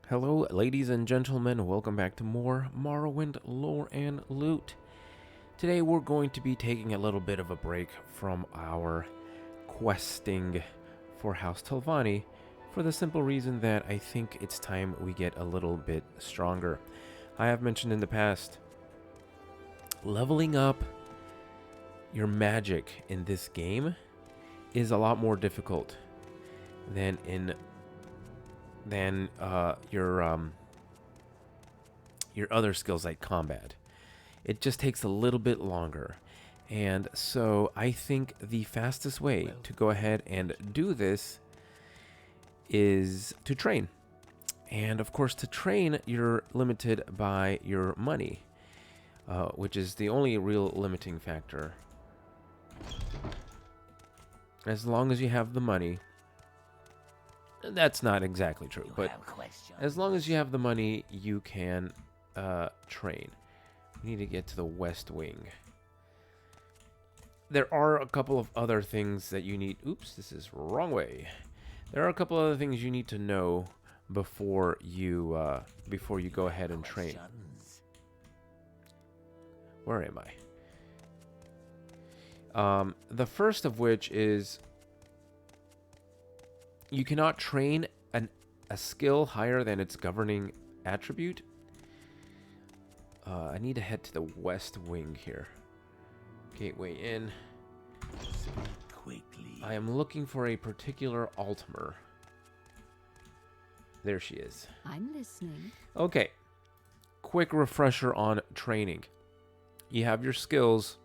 Hello, ladies and gentlemen. Welcome back to more Morrowind lore and loot. Today we're going to be taking a little bit of a break from our questing for House Telvanni for the simple reason that I think it's time we get a little bit stronger. I have mentioned in the past, leveling up your magic in this game is a lot more difficult than your other skills like combat. It just takes a little bit longer. And so I think the fastest way to go ahead and do this is to train. And of course, to train, you're limited by your money, which is the only real limiting factor. As long as you have the money, that's not exactly true, but as long as you have the money, you can train. We need to get to the West Wing. There are a couple of other things that you need. Oops, this is wrong way. There are a couple other things you need to know before you go ahead and train. Where am I? The first of which is you cannot train a skill higher than its governing attribute. I need to head to the West Wing here. Gateway in. Quickly. I am looking for a particular Altmer. There she is. I'm listening. Okay. Quick refresher on training. You have your skills.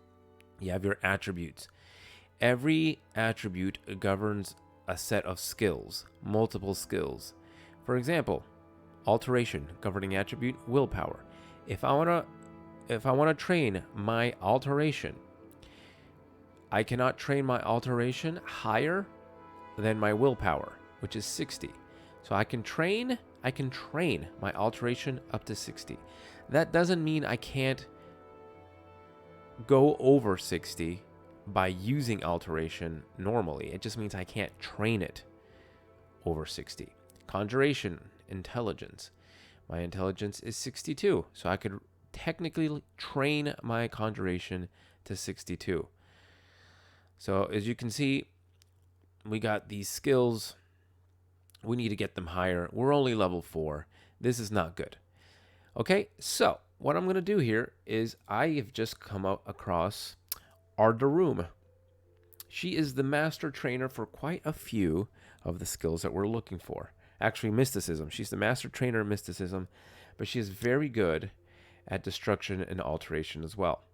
You have your attributes. Every attribute governs a set of skills, multiple skills. For example, alteration, governing attribute, willpower. If I want to train my alteration, I cannot train my alteration higher than my willpower, which is 60. So I can train my alteration up to 60. That doesn't mean I can't go over 60 by using alteration normally. It just means I can't train it over 60. Conjuration, intelligence. My intelligence is 62, so I could technically train my conjuration to 62. So as you can see, we got these skills. We need to get them higher. We're only level 4. This is not good. Okay, so what I'm going to do here is I have just come across Ardarum. She is the master trainer for quite a few of the skills that we're looking for. Actually, mysticism. She's the master trainer in mysticism, but she is very good at destruction and alteration as well.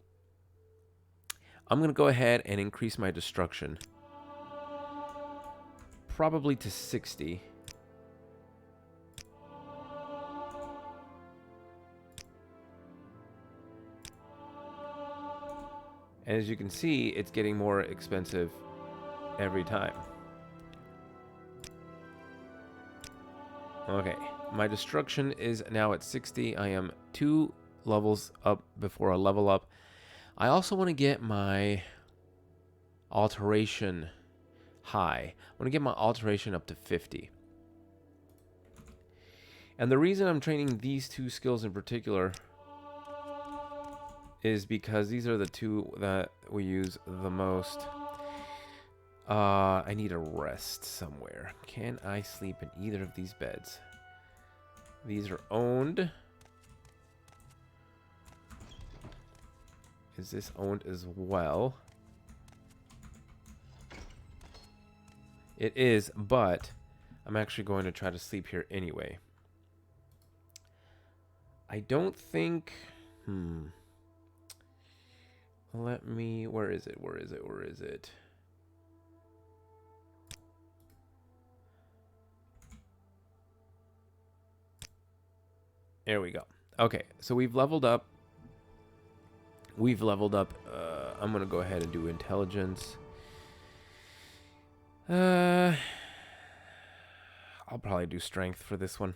I'm going to go ahead and increase my destruction probably to 60. And as you can see, it's getting more expensive every time. Okay, my destruction is now at 60. I am 2 levels up before I level up. I also want to get my alteration high. I want to get my alteration up to 50. And the reason I'm training these 2 skills in particular is because these are the 2 that we use the most. I need a rest somewhere. Can I sleep in either of these beds? These are owned. Is this owned as well? It is, but I'm actually going to try to sleep here anyway. I don't think... Let me... Where is it? Where is it? Where is it? There we go. Okay, so we've leveled up. I'm going to go ahead and do intelligence. I'll probably do strength for this one.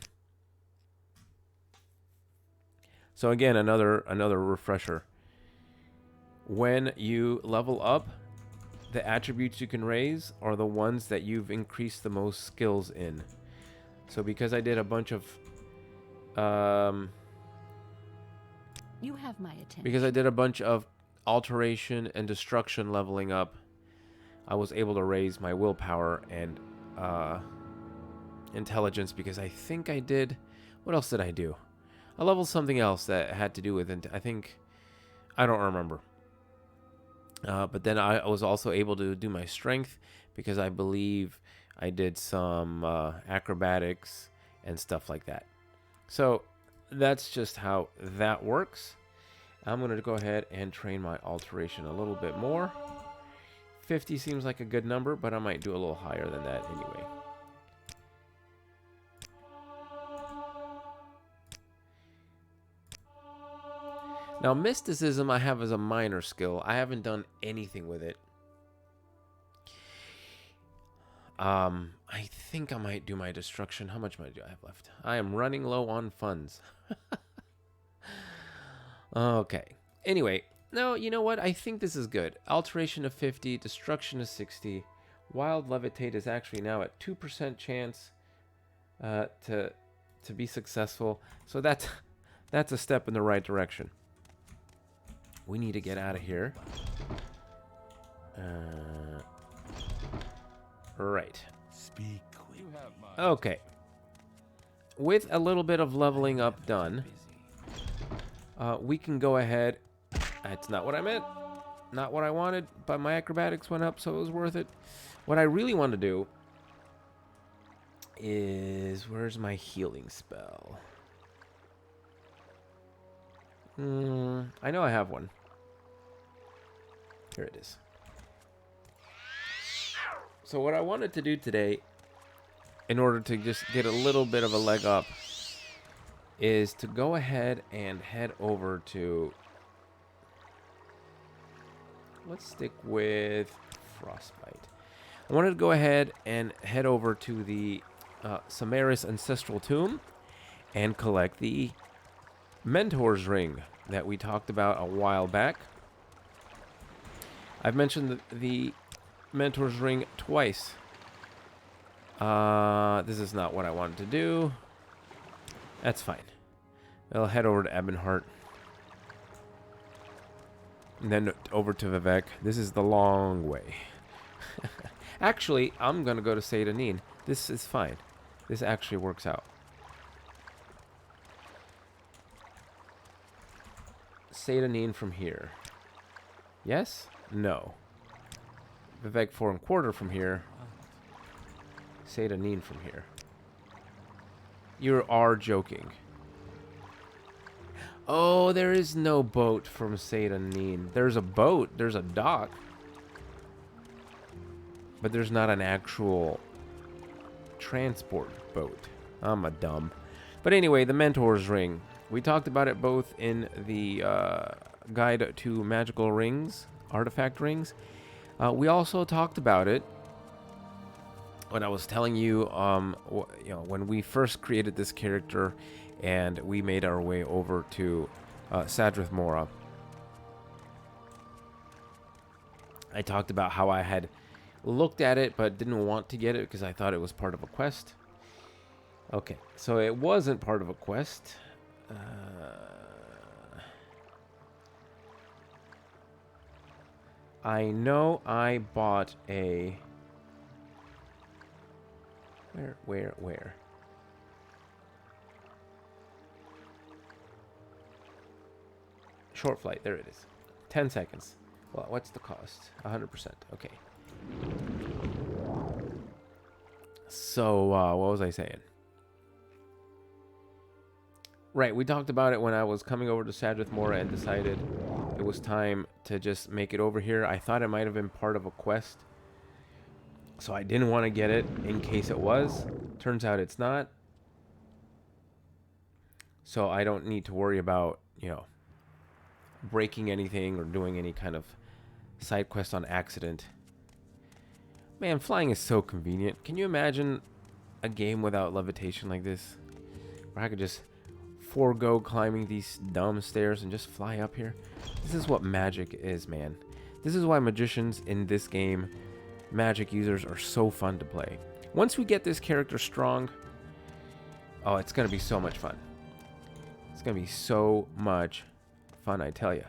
So again, another refresher. When you level up, the attributes you can raise are the ones that you've increased the most skills in. So because I did a bunch of You have my attention. Because I did a bunch of alteration and destruction leveling up, I was able to raise my willpower and intelligence, because I think I did... What else did I do? I leveled something else that had to do with... I don't remember. But then I was also able to do my strength, because I believe I did some acrobatics and stuff like that. So that's just how that works. I'm going to go ahead and train my alteration a little bit more. 50 seems like a good number, but I might do a little higher than that anyway. Now, mysticism I have as a minor skill. I haven't done anything with it. I think I might do my destruction. How much money do I have left? I am running low on funds. Okay. Anyway, no, you know what? I think this is good. Alteration of 50, destruction of 60. Wild levitate is actually now at 2% chance to be successful. So that's a step in the right direction. We need to get out of here. Right. Speak. Okay. With a little bit of leveling up done, we can go ahead. That's not what I meant. Not what I wanted, but my acrobatics went up, so it was worth it. What I really want to do is... Where's my healing spell? I know I have one. Here it is. So what I wanted to do today, in order to just get a little bit of a leg up, is to go ahead and head over to... Let's stick with Frostbite. I wanted to go ahead and head over to the Samaris Ancestral Tomb and collect the Mentor's Ring that we talked about a while back. I've mentioned the Mentor's Ring twice. This is not what I wanted to do. That's fine. I'll head over to Ebonheart. And then over to Vivek. This is the long way. Actually, I'm going to go to Seyda-Neen. This is fine. This actually works out. Seyda-Neen from here. Yes? No. Vivek 4 1/4 from here. Seyda-Neen from here. You are joking. Oh, there is no boat from Seyda-Neen. There's a boat. There's a dock. But there's not an actual transport boat. I'm a dumb. But anyway, the Mentor's Ring. We talked about it both in the Guide to Magical Rings, Artifact Rings. We also talked about it when I was telling you, when we first created this character and we made our way over to Sadrith Mora. I talked about how I had looked at it but didn't want to get it because I thought it was part of a quest. Okay, so it wasn't part of a quest. I know I bought a... Where? Short flight, there it is. 10 seconds. Well, what's the cost? 100%. Okay. So, what was I saying? Right, we talked about it when I was coming over to Sadrith Mora and decided it was time to just make it over here. I thought it might have been part of a quest, so I didn't want to get it in case it was. Turns out it's not. So I don't need to worry about, breaking anything or doing any kind of side quest on accident. Man, flying is so convenient. Can you imagine a game without levitation like this? Where I could just forego climbing these dumb stairs and just fly up here. This is what magic is, man. This is why magicians in this game, magic users, are so fun to play. Once we get this character strong, oh, it's going to be so much fun. It's going to be so much fun, I tell you.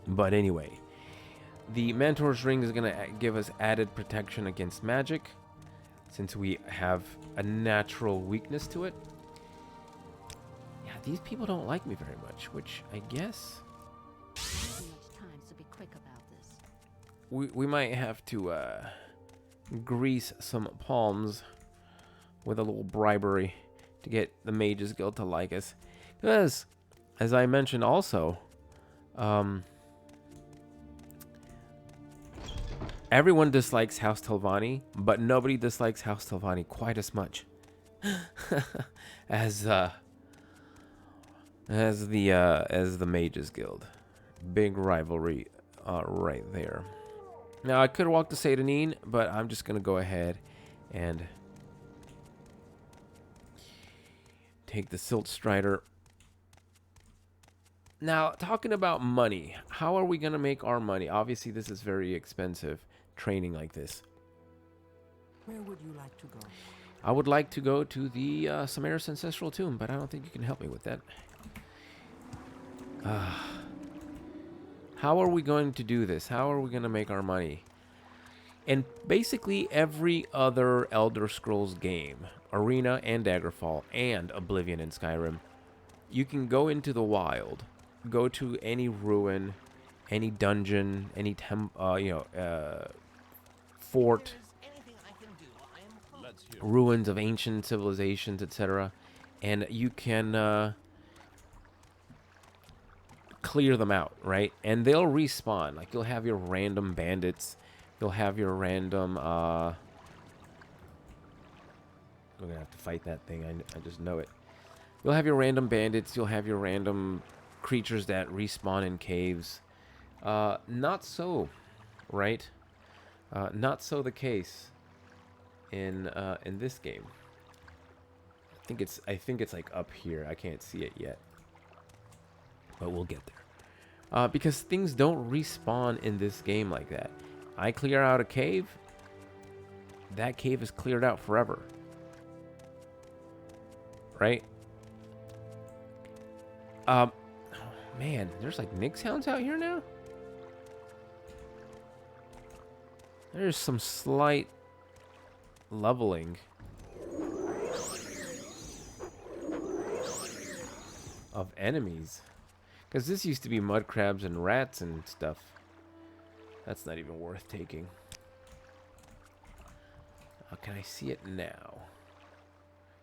But anyway, the Mentor's Ring is going to give us added protection against magic, since we have a natural weakness to it. Yeah, these people don't like me very much, which I guess Too much time, so be quick about this. we might have to grease some palms with a little bribery to get the Mages Guild to like us. Because, as I mentioned also, everyone dislikes House Telvanni, but nobody dislikes House Telvanni quite as much as the Mages Guild. Big rivalry right there. Now I could walk to Satanine, but I'm just gonna go ahead and take the Silt Strider. Now, talking about money, how are we gonna make our money? Obviously, this is very expensive, training like this. Where would you like to go? I would like to go to the Samaris Ancestral Tomb, but I don't think you can help me with that. How are we going to do this? How are we going to make our money? In basically every other Elder Scrolls game, Arena and Daggerfall and Oblivion and Skyrim, you can go into the wild, go to any ruin, any dungeon, any fort, ruins of ancient civilizations, etc., and you can clear them out, right? And they'll respawn. Like, you'll have your random bandits, you'll have your random we're gonna have to fight that thing. I just know it. You'll have your random bandits, you'll have your random creatures that respawn in caves. Not so, right? Not so the case in this game. I think it's like up here. I can't see it yet, but we'll get there. Because things don't respawn in this game like that. I clear out a cave, that cave is cleared out forever, right? Oh, man, there's like Nyx hounds out here now. There's some slight leveling of enemies, because this used to be mud crabs and rats and stuff. That's not even worth taking. Can I see it now?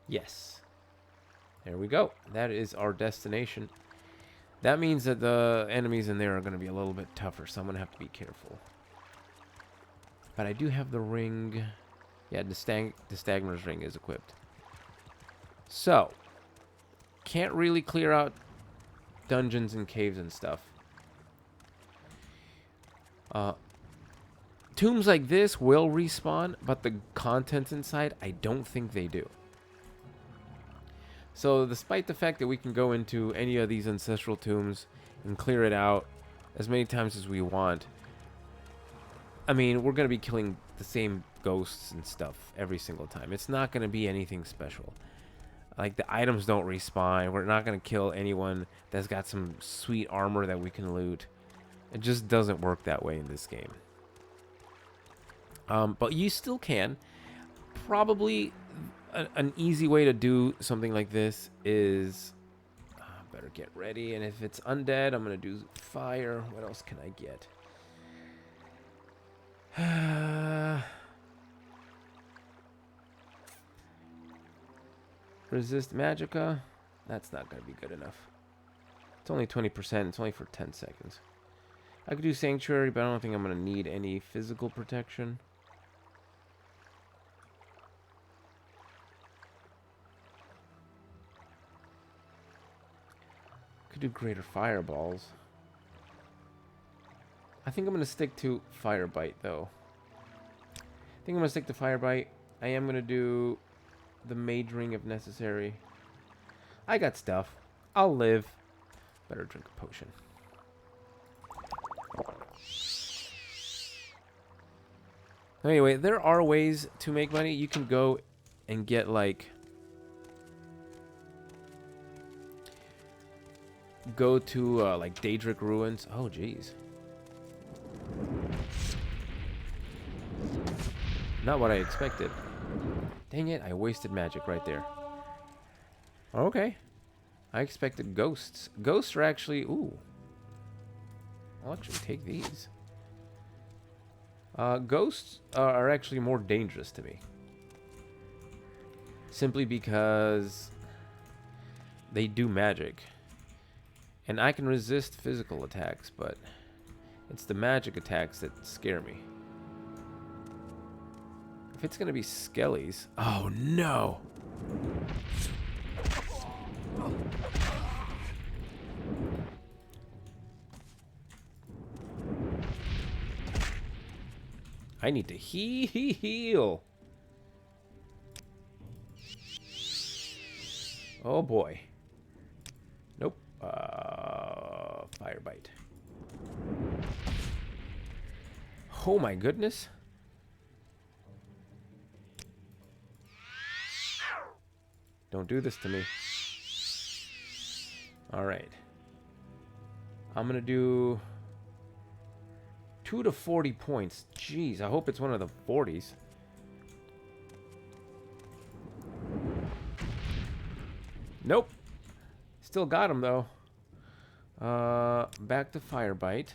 Yes. There we go. That is our destination. That means that the enemies in there are going to be a little bit tougher, so I'm going to have to be careful. But I do have the ring. Yeah, the Stagmer's ring is equipped. So, can't really clear out dungeons and caves and stuff. Tombs like this will respawn, but the contents inside, I don't think they do. So, despite the fact that we can go into any of these ancestral tombs and clear it out as many times as we want, I mean, we're going to be killing the same ghosts and stuff every single time. It's not going to be anything special. Like, the items don't respawn. We're not going to kill anyone that's got some sweet armor that we can loot. It just doesn't work that way in this game. But you still can. Probably an easy way to do something like this is... better get ready. And if it's undead, I'm going to do fire. What else can I get? Resist Magicka. That's not going to be good enough. It's only 20%. It's only for 10 seconds. I could do Sanctuary, but I don't think I'm going to need any physical protection. Could do Greater Fireballs. I think I'm going to stick to Fire Bite, though. I think I'm going to stick to Fire Bite. I am going to do the Mage Ring if necessary. I got stuff. I'll live. Better drink a potion. Anyway, there are ways to make money. You can go and get, like, go to like Daedric ruins. Oh, jeez. Not what I expected. Dang it, I wasted magic right there. Okay. I expected ghosts. Ghosts are actually... Ooh. I'll actually take these. Ghosts are actually more dangerous to me. Simply because they do magic. And I can resist physical attacks, but it's the magic attacks that scare me. If it's going to be skellies... Oh, no! I need to heal. Oh, boy. Nope. Fire bite. Oh, my goodness. Don't do this to me. Alright. I'm going to do 2 to 40 points. Jeez, I hope it's one of the 40s. Nope. Still got him, though. Back to fire bite.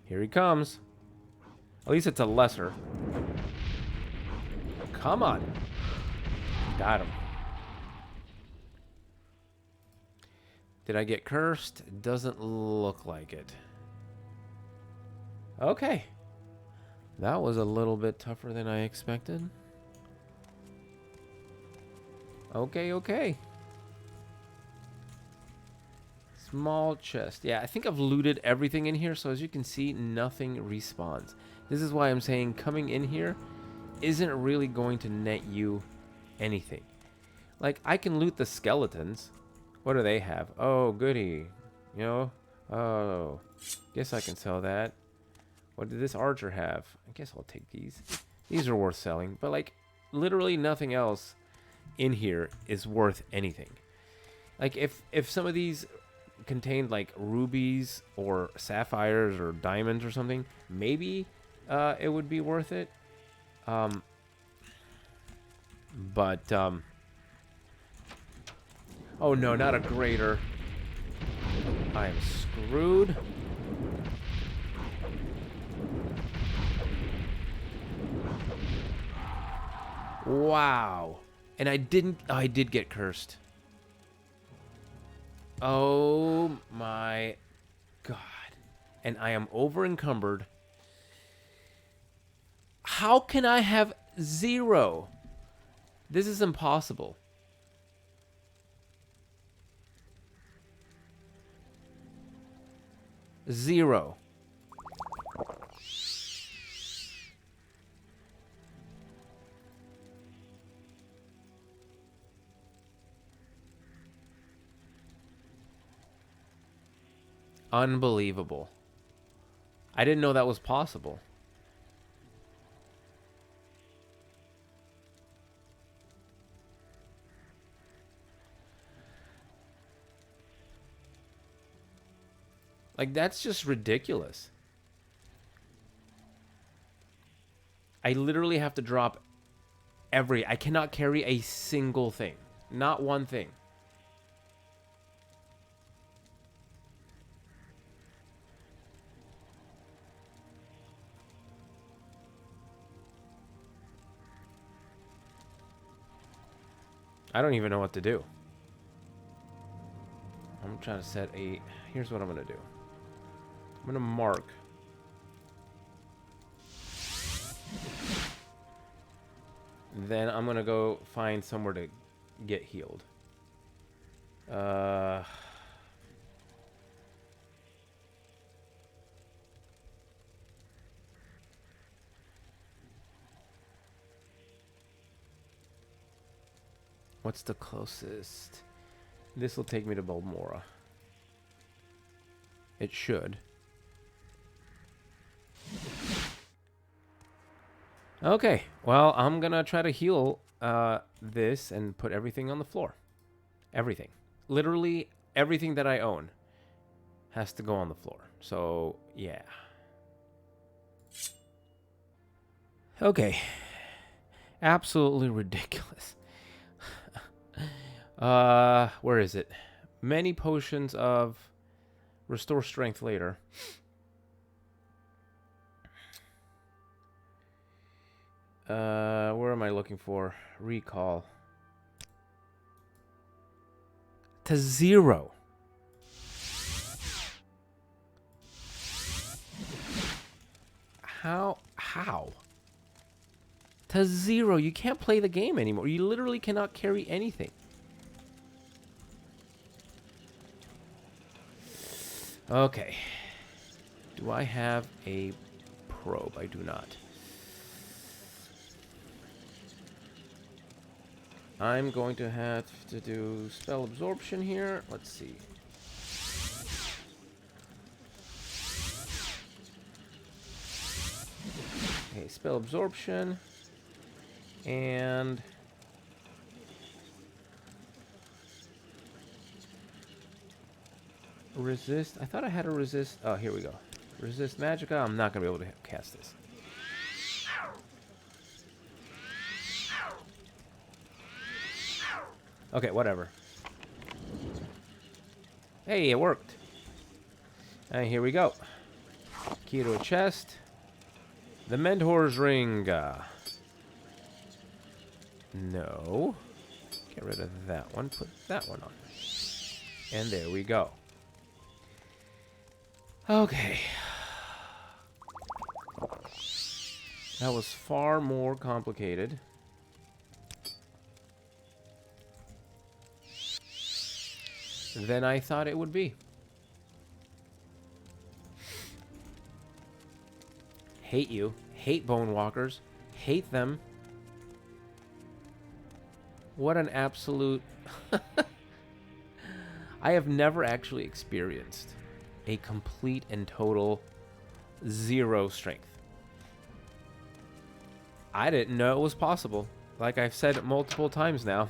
Here he comes. At least it's a lesser. Come on. Got him. Did I get cursed? It doesn't look like it. Okay. That was a little bit tougher than I expected. Okay, okay. Small chest. Yeah, I think I've looted everything in here, so as you can see, nothing respawns. This is why I'm saying coming in here isn't really going to net you anything. Like, I can loot the skeletons. What do they have? Oh, goody. You know? Oh. Guess I can sell that. What did this archer have? I guess I'll take these. These are worth selling. But, like, literally nothing else in here is worth anything. Like, if some of these contained, like, rubies or sapphires or diamonds or something, maybe it would be worth it. Oh no, not a grater. I am screwed. Wow. And I did get cursed. Oh my God. And I am over encumbered. How can I have 0? This is impossible. Zero. Unbelievable. I didn't know that was possible. Like, that's just ridiculous. I literally have to drop I cannot carry a single thing. Not one thing. I don't even know what to do. I'm trying to set a... Here's what I'm going to do. I'm going to mark. Then I'm going to go find somewhere to get healed. What's the closest? This will take me to Balmora. It should. Okay, well, I'm gonna try to heal this and put everything on the floor. Everything. Literally everything that I own has to go on the floor. So, yeah. Okay. Absolutely ridiculous. Where is it? Many potions of restore strength later. Where am I looking for? Recall. To 0. How? To 0. You can't play the game anymore. You literally cannot carry anything. Okay. Do I have a probe? I do not. I'm going to have to do spell absorption here. Let's see. Okay, spell absorption. And resist. I thought I had a resist. Oh, here we go. Resist magicka. I'm not going to be able to cast this. Okay, whatever. Hey, it worked. And here we go. Key to a chest. The Mentor's Ring. No. Get rid of that one. Put that one on. And there we go. Okay. That was far more complicated than I thought it would be. Hate you. Hate bone walkers. Hate them. What an absolute... I have never actually experienced a complete and total 0 strength. I didn't know it was possible. Like I've said it multiple times now.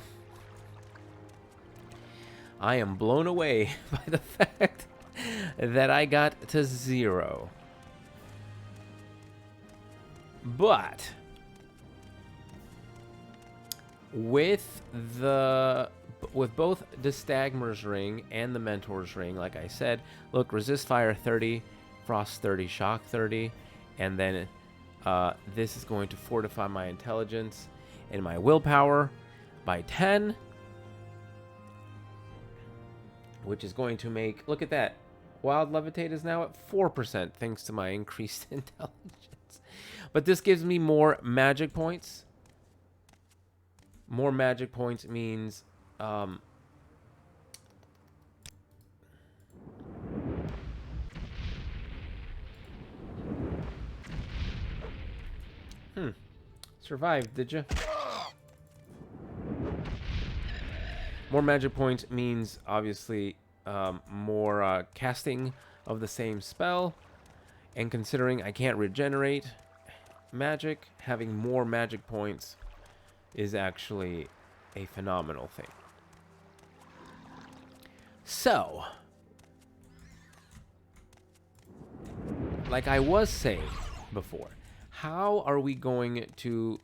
I am blown away by the fact that I got to 0. But with both the Stagmer's Ring and the Mentor's Ring, like I said, look, resist fire 30, frost 30, shock 30, and then this is going to fortify my intelligence and my willpower by 10. Which is going to make... Look at that. Wild Levitate is now at 4% thanks to my increased intelligence. But this gives me more magic points. More magic points means... Survived, did you? More magic points means, obviously, more casting of the same spell. And considering I can't regenerate magic, having more magic points is actually a phenomenal thing. So, like I was saying before, how are we going to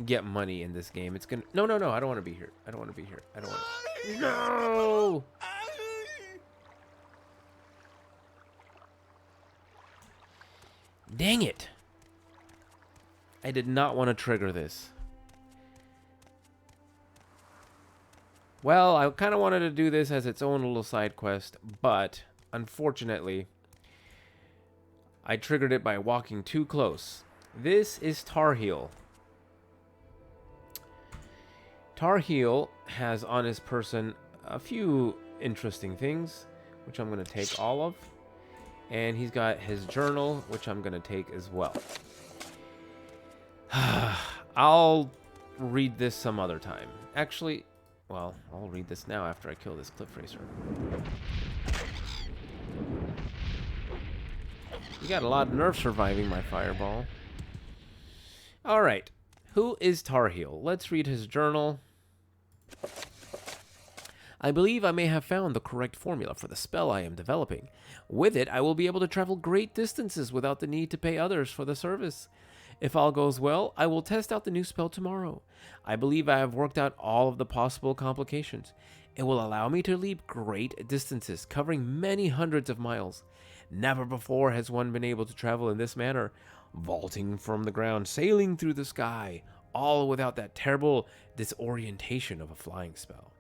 get money in this game? It's gonna... No, I don't want to be here. I don't want to be here. I don't want to... No! Dang it. I did not want to trigger this. Well, I kind of wanted to do this as its own little side quest, but unfortunately, I triggered it by walking too close. This is Tar Heel. Tar Heel has on his person a few interesting things, which I'm going to take all of. And he's got his journal, which I'm going to take as well. I'll read this some other time. Actually, well, I'll read this now after I kill this Cliff Racer. You got a lot of nerve surviving my fireball. Alright, who is Tar Heel? Let's read his journal. I believe I may have found the correct formula for the spell I am developing. With it, I will be able to travel great distances without the need to pay others for the service. If all goes well, I will test out the new spell tomorrow. I believe I have worked out all of the possible complications. It will allow me to leap great distances, covering many hundreds of miles. Never before has one been able to travel in this manner, vaulting from the ground, sailing through the sky, all without that terrible disorientation of a flying spell.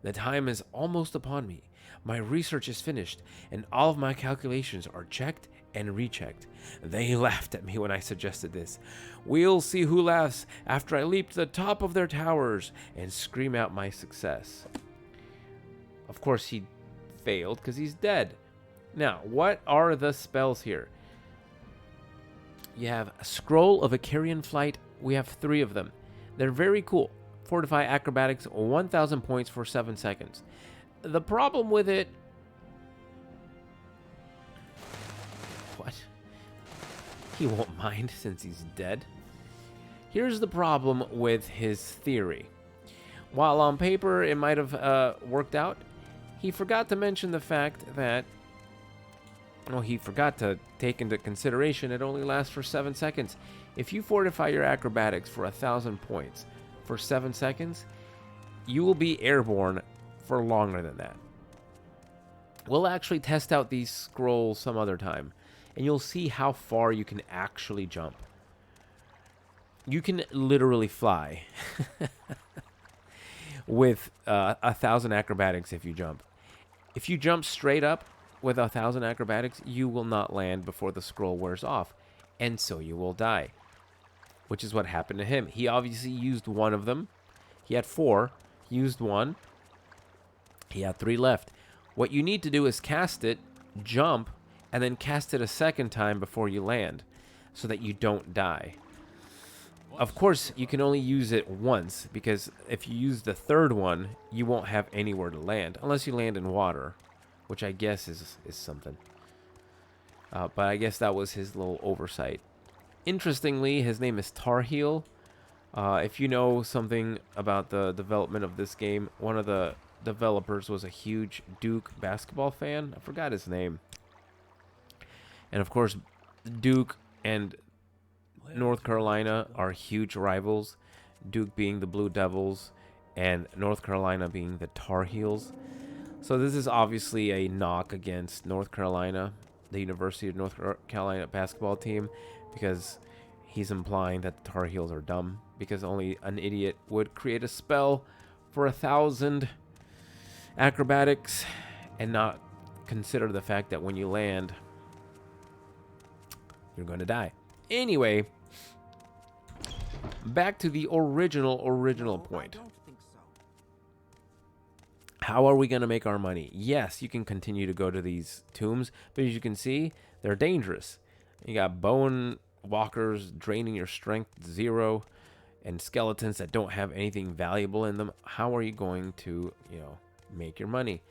The time is almost upon me. My research is finished, and all of my calculations are checked and rechecked. They laughed at me when I suggested this. We'll see who laughs after I leap to the top of their towers and scream out my success. Of course, he failed because he's dead. Now, what are the spells here? You have a Scroll of Icarian Flight. We have 3 of them. They're very cool. Fortify Acrobatics, 1,000 points for 7 seconds. The problem with it... What? He won't mind since he's dead. Here's the problem with his theory. While on paper it might have worked out, he forgot to mention the fact that... Well, he forgot to take into consideration it only lasts for 7 seconds. If you fortify your acrobatics for 1,000 points for 7 seconds, you will be airborne for longer than that. We'll actually test out these scrolls some other time, and you'll see how far you can actually jump. You can literally fly with 1,000 acrobatics if you jump. If you jump straight up with 1,000 acrobatics, you will not land before the scroll wears off, and so you will die, which is what happened to him. He obviously used one of them. He had 4. He used 1. He had 3 left. What you need to do is cast it, jump, and then cast it a second time before you land so that you don't die. Of course, you can only use it once, because if you use the third one, you won't have anywhere to land, unless you land in water, which I guess is something. But I guess that was his little oversight. Interestingly, his name is Tarheel. If you know something about the development of this game, one of the developers was a huge Duke basketball fan. I forgot his name. And of course, Duke and North Carolina are huge rivals. Duke being the Blue Devils and North Carolina being the Tar Heels. So this is obviously a knock against North Carolina, the University of North Carolina basketball team, because he's implying that the Tar Heels are dumb, because only an idiot would create a spell for 1,000 acrobatics and not consider the fact that when you land, you're going to die. Anyway, back to the original point. I don't think so. How are we going to make our money? Yes, you can continue to go to these tombs, but as you can see, they're dangerous. You got bone walkers draining your strength 0 and skeletons that don't have anything valuable in them. How are you going to, make your money?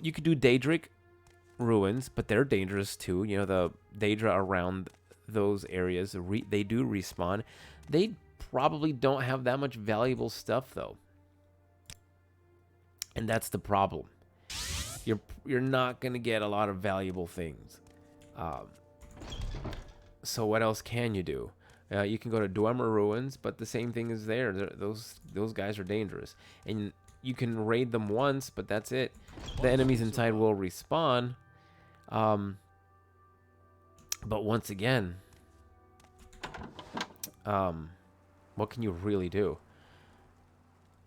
You could do Daedric ruins, but they're dangerous too. The Daedra around those areas, they do respawn. They probably don't have that much valuable stuff though. And that's the problem. You're not going to get a lot of valuable things. So what else can you do? You can go to Dwemer Ruins, but the same thing is there. Those guys are dangerous. And you can raid them once, but that's it. The enemies inside will respawn. But once again, what can you really do?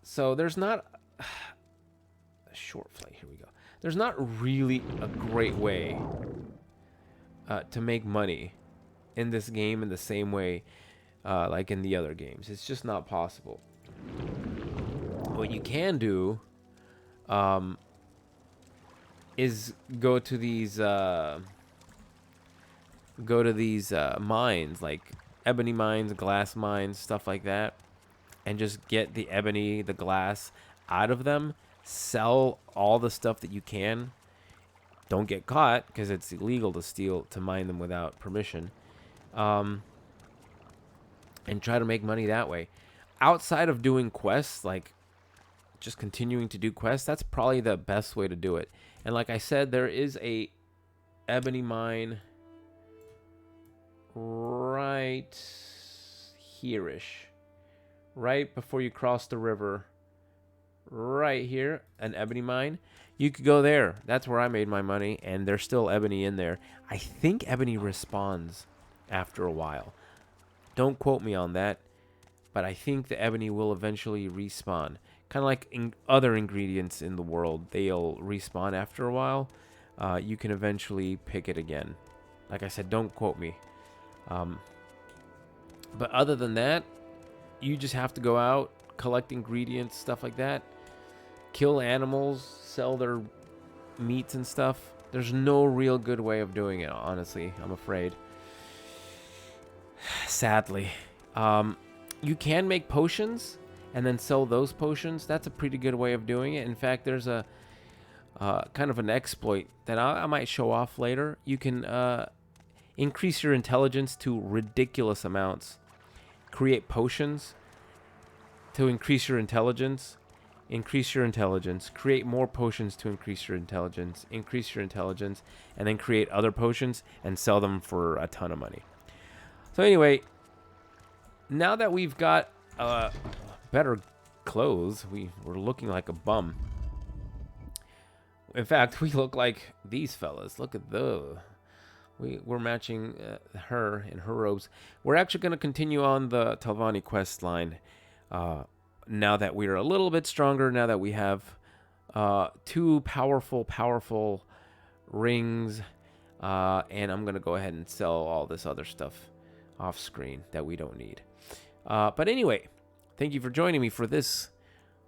So there's not... short flight, here we go. There's not really a great way to make money in this game in the same way like in the other games. It's just not possible. What you can do is go to these mines, like ebony mines, glass mines, stuff like that, and just get the ebony, the glass out of them. Sell all the stuff that you can. Don't get caught, because it's illegal to mine them without permission. And try to make money that way. Outside of doing quests, like just continuing to do quests, that's probably the best way to do it. And like I said, there is a ebony mine right here-ish. Right before you cross the river. Right here, an ebony mine. You could go there. That's where I made my money, and there's still ebony in there. I think ebony respawns after a while. Don't quote me on that, but I think the ebony will eventually respawn. Kind of like in other ingredients in the world, they'll respawn after a while. You can eventually pick it again. Like I said, don't quote me. But other than that, you just have to go out, collect ingredients, stuff like that. Kill animals, sell their meats and stuff. There's no real good way of doing it, honestly, I'm afraid. Sadly. You can make potions and then sell those potions. That's a pretty good way of doing it. In fact, there's a kind of an exploit that I might show off later. You can increase your intelligence to ridiculous amounts. Create potions to increase your intelligence. Increase your intelligence. Create more potions to increase your intelligence. Increase your intelligence. And then create other potions and sell them for a ton of money. So anyway, now that we've got better clothes, we're looking like a bum. In fact, we look like these fellas. Look at those. We're matching her in her robes. We're actually going to continue on the Telvanni quest line now that we're a little bit stronger, now that we have 2 powerful rings. And I'm going to go ahead and sell all this other stuff off screen that we don't need. But anyway, thank you for joining me for this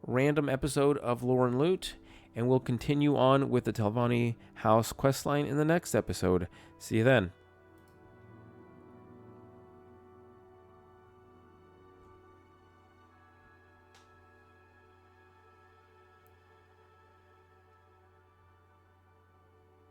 random episode of Lore and Loot. And we'll continue on with the Telvanni House questline in the next episode. See you then.